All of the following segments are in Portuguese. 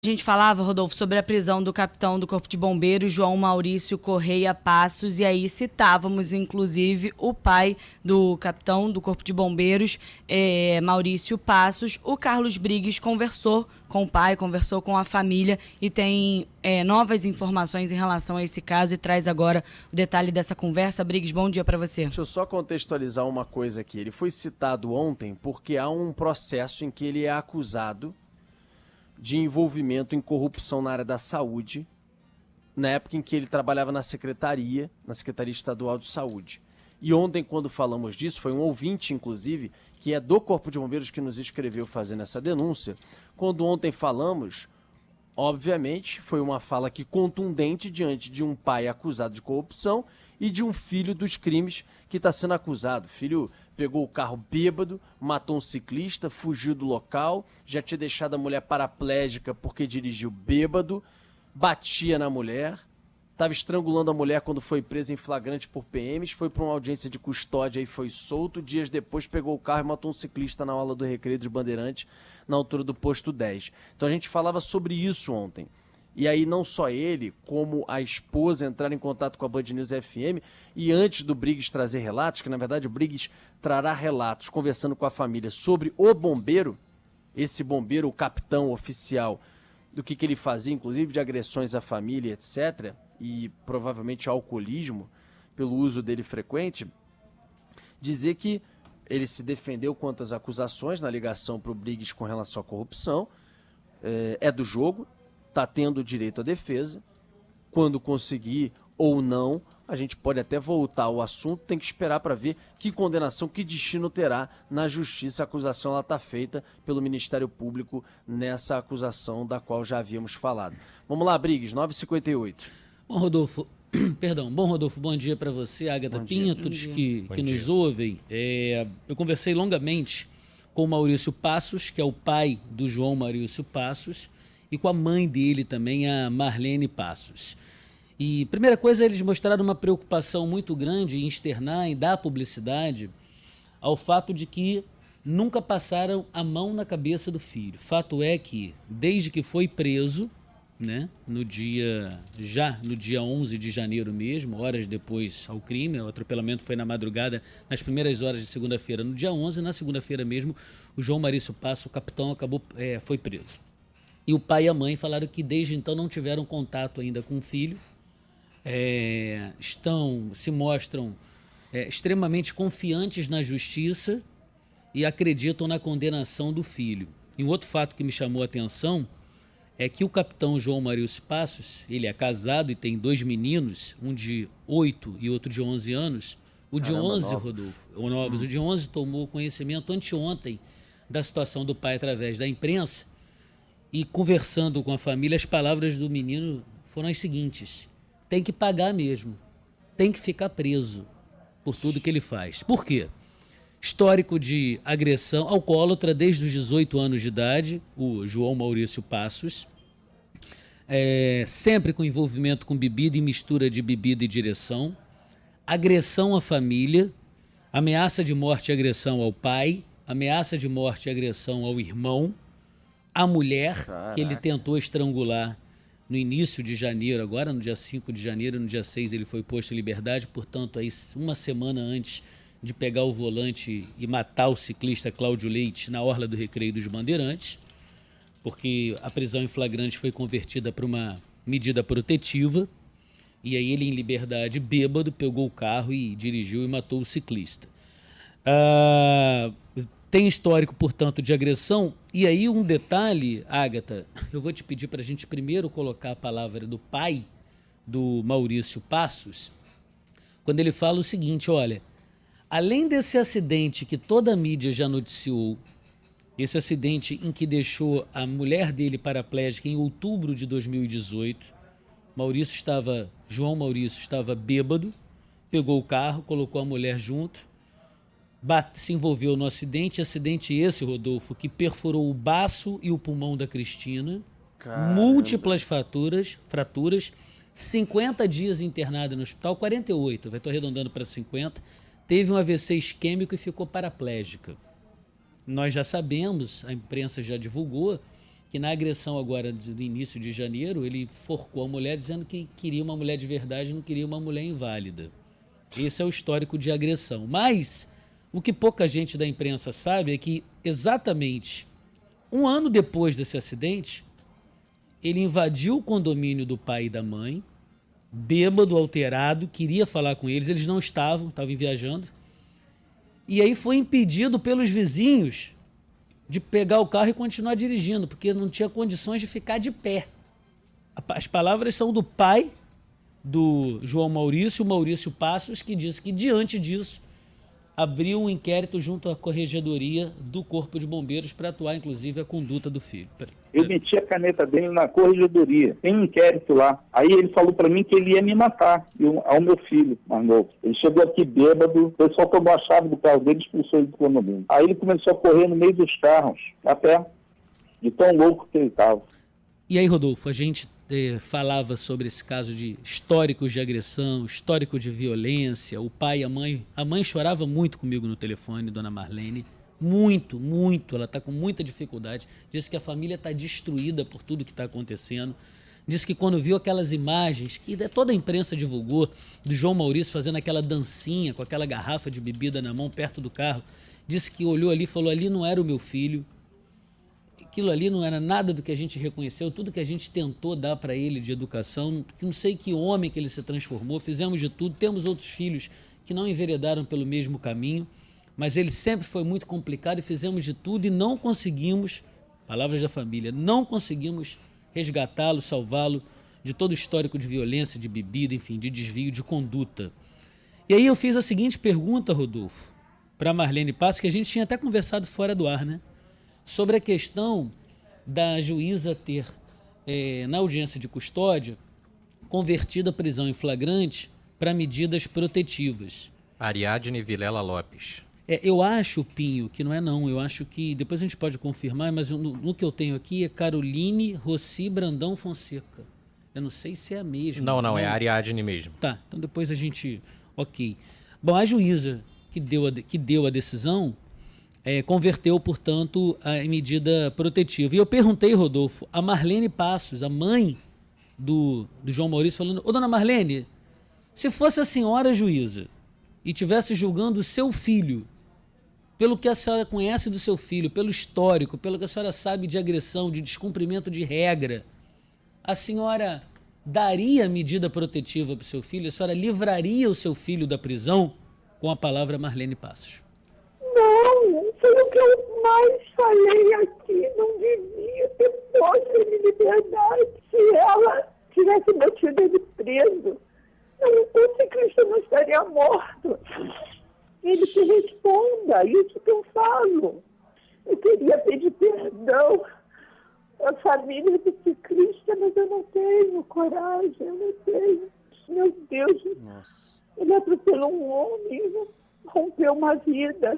A gente falava, Rodolfo, sobre a prisão do capitão do Corpo de Bombeiros, João Maurício Correia Passos, e aí citávamos, inclusive, o pai do capitão do Corpo de Bombeiros, Maurício Passos. O Carlos Briggs conversou com o pai, conversou com a família e tem novas informações em relação a esse caso e traz agora o detalhe dessa conversa. Briggs, bom dia para você. Deixa eu só contextualizar uma coisa aqui. Ele foi citado ontem porque há um processo em que ele é acusado de envolvimento em corrupção na área da saúde, na época em que ele trabalhava na Secretaria Estadual de Saúde. E ontem, quando falamos disso, foi um ouvinte, inclusive, que é do Corpo de Bombeiros que nos escreveu fazendo essa denúncia. Quando ontem falamos, obviamente, foi uma fala que contundente diante de um pai acusado de corrupção e de um filho dos crimes que está sendo acusado. O filho pegou o carro bêbado, matou um ciclista, fugiu do local, já tinha deixado a mulher paraplégica porque dirigiu bêbado, batia na mulher, estava estrangulando a mulher quando foi preso em flagrante por PMs, foi para uma audiência de custódia e foi solto. Dias depois pegou o carro e matou um ciclista na aula do Recreio dos Bandeirantes, na altura do posto 10. Então a gente falava sobre isso ontem. E aí não só ele, como a esposa entraram em contato com a Band News FM, e antes do Briggs trazer relatos, que na verdade o Briggs trará relatos conversando com a família sobre o bombeiro, esse bombeiro, o capitão oficial, do que ele fazia, inclusive de agressões à família, etc., e provavelmente alcoolismo, pelo uso dele frequente, dizer que ele se defendeu contra as acusações na ligação para o Briggs com relação à corrupção, é do jogo, está tendo direito à defesa. Quando conseguir ou não, a gente pode até voltar ao assunto, tem que esperar para ver que condenação, que destino terá na justiça. A acusação está feita pelo Ministério Público nessa acusação da qual já havíamos falado. Vamos lá, Briggs, 9h58. Bom, Rodolfo, bom dia para você, Ágata Pinho, todos que nos ouvem. Eu conversei longamente com o Maurício Passos, que é o pai do João Maurício Passos, e com a mãe dele também, a Marlene Passos. E, primeira coisa, eles mostraram uma preocupação muito grande em externar e dar publicidade ao fato de que nunca passaram a mão na cabeça do filho. Fato é que, desde que foi preso, né, no dia 11 de janeiro mesmo, horas depois ao crime, o atropelamento foi na madrugada, nas primeiras horas de segunda-feira, no dia 11, na segunda-feira mesmo, o João Maurício Passos, o capitão, foi preso. E o pai e a mãe falaram que desde então não tiveram contato ainda com o filho, se mostram extremamente confiantes na justiça e acreditam na condenação do filho. E um outro fato que me chamou a atenção é que o capitão João Maurício Passos, ele é casado e tem 2 meninos, um de 8 e outro de 11 anos. O de 11, Rodolfo, o de 11 tomou conhecimento anteontem da situação do pai através da imprensa e, conversando com a família, as palavras do menino foram as seguintes: tem que pagar mesmo, tem que ficar preso por tudo que ele faz. Por quê? Histórico de agressão, alcoólatra desde os 18 anos de idade, o João Maurício Passos, sempre com envolvimento com bebida e mistura de bebida e direção, agressão à família, ameaça de morte e agressão ao pai, ameaça de morte e agressão ao irmão, à mulher, que ele tentou estrangular no início de janeiro, agora no dia 5 de janeiro, no dia 6 ele foi posto em liberdade, portanto, aí, uma semana antes de pegar o volante e matar o ciclista Cláudio Leite na orla do Recreio dos Bandeirantes, porque a prisão em flagrante foi convertida para uma medida protetiva, e aí ele, em liberdade, bêbado, pegou o carro e dirigiu e matou o ciclista. Tem histórico, portanto, de agressão. E aí um detalhe, Ágata, eu vou te pedir para a gente primeiro colocar a palavra do pai do Maurício Passos, quando ele fala o seguinte: olha, além desse acidente que toda a mídia já noticiou, esse acidente em que deixou a mulher dele paraplégica em outubro de 2018, João Maurício estava bêbado, pegou o carro, colocou a mulher junto, se envolveu no acidente esse, Rodolfo, que perfurou o baço e o pulmão da Cristina, Caramba. Múltiplas fraturas, 50 dias internada no hospital, 48, estou arredondando para 50, teve um AVC isquêmico e ficou paraplégica. Nós já sabemos, a imprensa já divulgou, que na agressão agora do início de janeiro, ele forcou a mulher dizendo que queria uma mulher de verdade, não queria uma mulher inválida. Esse é o histórico de agressão. Mas o que pouca gente da imprensa sabe é que exatamente um ano depois desse acidente, ele invadiu o condomínio do pai e da mãe, bêbado, alterado, queria falar com eles não estavam viajando. E aí foi impedido pelos vizinhos de pegar o carro e continuar dirigindo, porque não tinha condições de ficar de pé. As palavras são do pai do João Maurício, Maurício Passos, que disse que, diante disso, abriu um inquérito junto à Corregedoria do Corpo de Bombeiros para atuar, inclusive, a conduta do filho. Eu meti a caneta dele na Corregedoria, tem um inquérito lá. Aí ele falou para mim que ele ia me matar, ao meu filho mais novo. Ele chegou aqui bêbado, o pessoal tomou a chave do carro dele e expulsou ele do condomínio. Aí ele começou a correr no meio dos carros, a pé, de tão louco que ele estava. E aí, Rodolfo, a gente falava sobre esse caso de históricos de agressão, histórico de violência, o pai e a mãe. A mãe chorava muito comigo no telefone, dona Marlene, muito, ela está com muita dificuldade. Disse que a família está destruída por tudo que está acontecendo. Disse que quando viu aquelas imagens, que toda a imprensa divulgou, do João Maurício fazendo aquela dancinha com aquela garrafa de bebida na mão perto do carro, disse que olhou ali e falou, ali não era o meu filho. Aquilo ali não era nada do que a gente reconheceu, tudo que a gente tentou dar para ele de educação, não sei que homem que ele se transformou, fizemos de tudo, temos outros filhos que não enveredaram pelo mesmo caminho, mas ele sempre foi muito complicado e fizemos de tudo e não conseguimos, palavras da família, não conseguimos resgatá-lo, salvá-lo de todo o histórico de violência, de bebida, enfim, de desvio de conduta. E aí eu fiz a seguinte pergunta, Rodolfo, para Marlene Passos, que a gente tinha até conversado fora do ar, né? Sobre a questão da juíza ter, na audiência de custódia, convertido a prisão em flagrante para medidas protetivas. Ariadne Vilela Lopes. Eu acho, Pinho, que não é não. Eu acho que, depois a gente pode confirmar, mas no que eu tenho aqui é Caroline Rossi Brandão Fonseca. Eu não sei se é a mesma. Não, é a Ariadne mesmo. Tá, então depois a gente... Ok. Bom, a juíza que deu a decisão... converteu, portanto, a medida protetiva. E eu perguntei, Rodolfo, a Marlene Passos, a mãe do João Maurício, falando, ô dona Marlene, se fosse a senhora juíza e estivesse julgando o seu filho, pelo que a senhora conhece do seu filho, pelo histórico, pelo que a senhora sabe de agressão, de descumprimento de regra, a senhora daria medida protetiva para o seu filho? A senhora livraria o seu filho da prisão? Com a palavra Marlene Passos. Não, foi o que eu mais falei aqui. Não devia ter posto ele em liberdade. Se ela tivesse mantido ele preso, o ciclista não estaria morto. Ele que responda, isso que eu falo. Eu queria pedir perdão à família do ciclista, mas eu não tenho coragem, eu não tenho. Meu Deus, Nossa. Ele atropelou um homem, rompeu uma vida.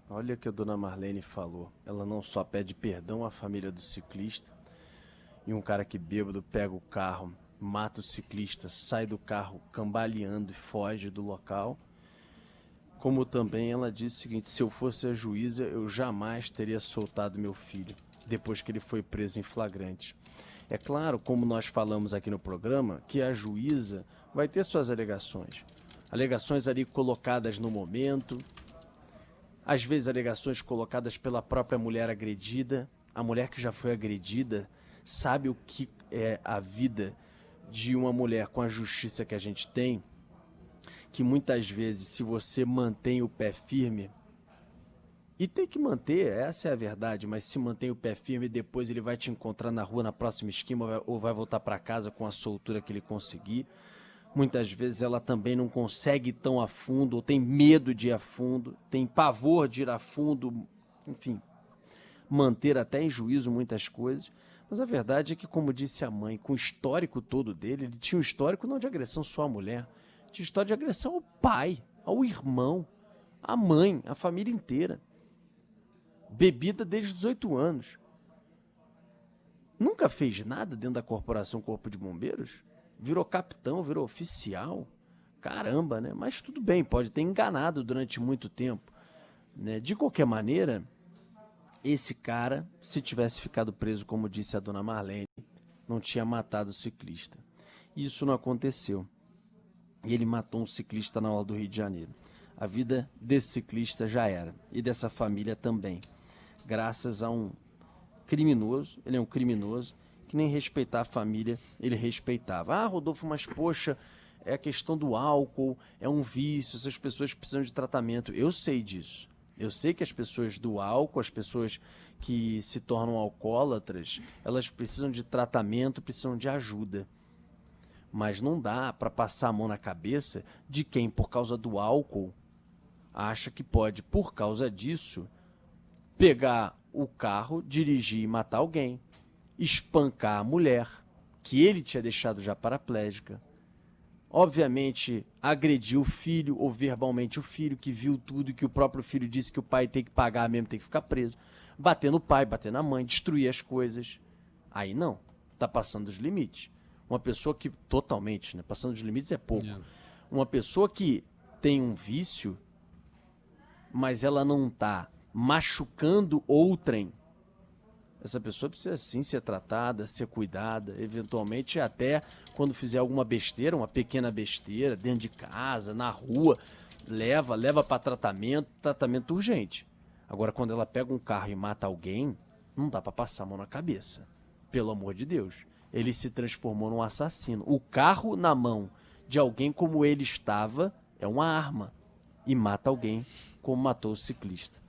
Olha o que a dona Marlene falou. Ela não só pede perdão à família do ciclista, e um cara que bêbado pega o carro, mata o ciclista, sai do carro cambaleando e foge do local, como também ela disse o seguinte, se eu fosse a juíza, eu jamais teria soltado meu filho, depois que ele foi preso em flagrante. É claro, como nós falamos aqui no programa, que a juíza vai ter suas alegações. Alegações ali colocadas no momento, às vezes alegações colocadas pela própria mulher agredida. A mulher que já foi agredida sabe o que é a vida de uma mulher com a justiça que a gente tem, que muitas vezes, se você mantém o pé firme, e tem que manter, essa é a verdade, mas se mantém o pé firme, depois ele vai te encontrar na rua, na próxima esquina, ou vai voltar para casa com a soltura que ele conseguir. Muitas vezes ela também não consegue ir tão a fundo, ou tem medo de ir a fundo, tem pavor de ir a fundo, enfim, manter até em juízo muitas coisas. Mas a verdade é que, como disse a mãe, com o histórico todo dele, ele tinha um histórico não de agressão só à mulher, tinha história de agressão ao pai, ao irmão, à mãe, à família inteira. Bebida desde os 18 anos. Nunca fez nada dentro da corporação Corpo de Bombeiros? Virou capitão, virou oficial? Caramba, né? Mas tudo bem, pode ter enganado durante muito tempo, né? De qualquer maneira, esse cara, se tivesse ficado preso, como disse a dona Marlene, não tinha matado o ciclista. Isso não aconteceu. E ele matou um ciclista na orla do Rio de Janeiro. A vida desse ciclista já era. E dessa família também. Graças a um criminoso, ele é um criminoso, que nem respeitar a família, ele respeitava. Ah, Rodolfo, mas poxa, é a questão do álcool, é um vício, essas pessoas precisam de tratamento. Eu sei disso. Eu sei que as pessoas do álcool, as pessoas que se tornam alcoólatras, elas precisam de tratamento, precisam de ajuda. Mas não dá para passar a mão na cabeça de quem, por causa do álcool, acha que pode, por causa disso, pegar o carro, dirigir e matar alguém, espancar a mulher, que ele tinha deixado já paraplégica. Obviamente, agredir o filho, ou verbalmente o filho, que viu tudo e que o próprio filho disse que o pai tem que pagar mesmo, tem que ficar preso. Bater no pai, bater na mãe, destruir as coisas. Aí não, tá passando dos limites. Uma pessoa que, totalmente, né, passando dos limites é pouco. Uma pessoa que tem um vício, mas ela não tá machucando outrem, essa pessoa precisa sim ser tratada, ser cuidada, eventualmente até quando fizer alguma besteira, uma pequena besteira, dentro de casa, na rua, leva para tratamento urgente. Agora, quando ela pega um carro e mata alguém, não dá para passar a mão na cabeça. Pelo amor de Deus. Ele se transformou num assassino. O carro na mão de alguém como ele estava é uma arma e mata alguém como matou o ciclista.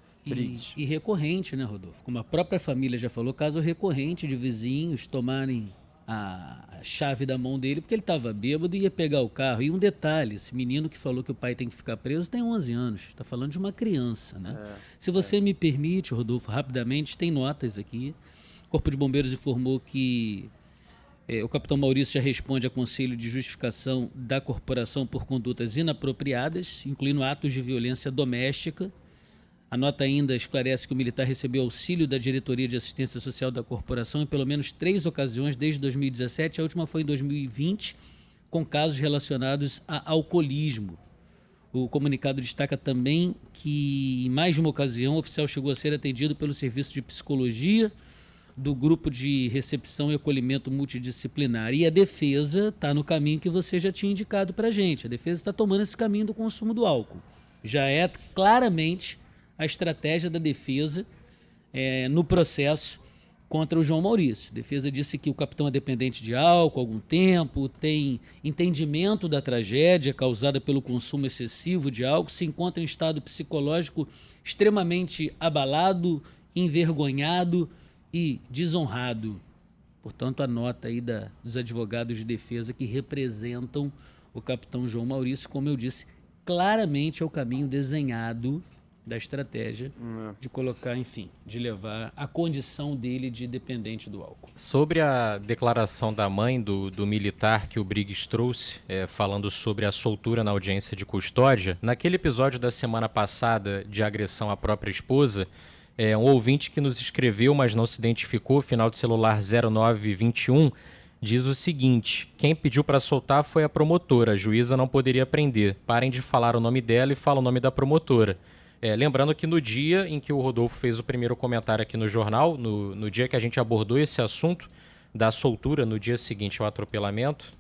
E recorrente, né, Rodolfo? Como a própria família já falou, caso recorrente de vizinhos tomarem a chave da mão dele porque ele estava bêbado e ia pegar o carro. E um detalhe, esse menino que falou que o pai tem que ficar preso tem 11 anos. Está falando de uma criança, né? Se você me permite, Rodolfo, rapidamente, tem notas aqui. O Corpo de Bombeiros informou que o capitão Maurício já responde a conselho de justificação da corporação por condutas inapropriadas, incluindo atos de violência doméstica. A nota ainda esclarece que o militar recebeu auxílio da Diretoria de Assistência Social da corporação em pelo menos 3 ocasiões desde 2017, a última foi em 2020, com casos relacionados a alcoolismo. O comunicado destaca também que, em mais de uma ocasião, o oficial chegou a ser atendido pelo Serviço de Psicologia do Grupo de Recepção e Acolhimento Multidisciplinar. E a defesa está no caminho que você já tinha indicado para a gente. A defesa está tomando esse caminho do consumo do álcool. Já é claramente a estratégia da defesa no processo contra o João Maurício. A defesa disse que o capitão é dependente de álcool há algum tempo, tem entendimento da tragédia causada pelo consumo excessivo de álcool, se encontra em estado psicológico extremamente abalado, envergonhado e desonrado. Portanto, a nota aí dos advogados de defesa que representam o capitão João Maurício, como eu disse, claramente é o caminho desenhado da estratégia de colocar, enfim, de levar a condição dele de dependente do álcool. Sobre a declaração da mãe do militar que o Briggs trouxe, falando sobre a soltura na audiência de custódia, naquele episódio da semana passada de agressão à própria esposa, um ouvinte que nos escreveu, mas não se identificou, final de celular 0921, diz o seguinte: quem pediu para soltar foi a promotora, a juíza não poderia prender. Parem de falar o nome dela e fala o nome da promotora. Lembrando que no dia em que o Rodolfo fez o primeiro comentário aqui no jornal, no dia que a gente abordou esse assunto da soltura, no dia seguinte ao atropelamento,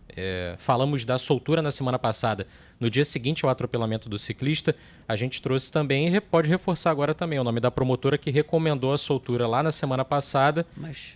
falamos da soltura na semana passada, no dia seguinte ao atropelamento do ciclista, a gente trouxe também, e pode reforçar agora também, o nome da promotora que recomendou a soltura lá na semana passada,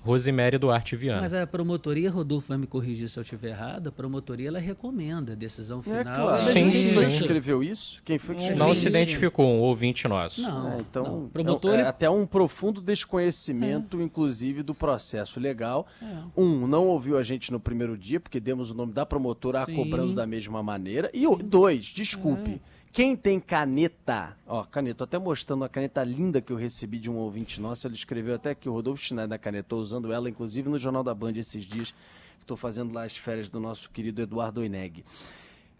Rosemary Duarte Viana. Mas a promotoria, Rodolfo vai me corrigir se eu estiver errado, a promotoria ela recomenda a decisão final. Claro. Quem foi que escreveu isso? Quem foi que escreveu Não isso? se identificou, um ouvinte nosso. Não, então, promotor... até um profundo desconhecimento, inclusive, do processo legal. Não ouviu a gente no primeiro dia, porque demos o nome da promotora cobrando da mesma maneira. E 2, desculpe, quem tem caneta, caneta, tô até mostrando a caneta linda que eu recebi de um ouvinte nosso, ele escreveu até que o Rodolfo Schneider da caneta, tô usando ela, inclusive, no Jornal da Band esses dias, que estou fazendo lá as férias do nosso querido Eduardo Oineg.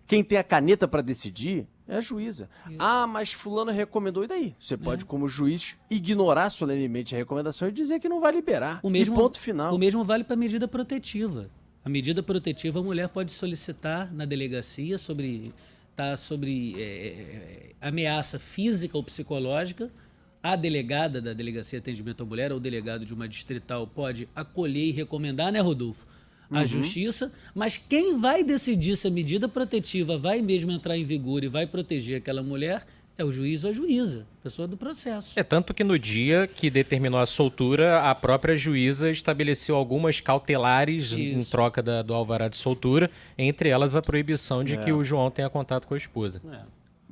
Quem tem a caneta para decidir é a juíza. Isso. Mas fulano recomendou, e daí? Você pode, como juiz, ignorar solenemente a recomendação e dizer que não vai liberar. Ponto final. O mesmo vale para a medida protetiva. A medida protetiva a mulher pode solicitar na delegacia sobre ameaça física ou psicológica. a delegada da Delegacia de Atendimento à Mulher ou o delegado de uma distrital pode acolher e recomendar, né, Rodolfo? A justiça, mas quem vai decidir se a medida protetiva vai mesmo entrar em vigor e vai proteger aquela mulher é o juiz ou a juíza, pessoa do processo. É tanto que no dia que determinou a soltura, a própria juíza estabeleceu algumas cautelares em troca do alvará de soltura, entre elas a proibição de que o João tenha contato com a esposa.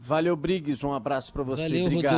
Valeu, Briggs. Um abraço para você. Valeu, Obrigado.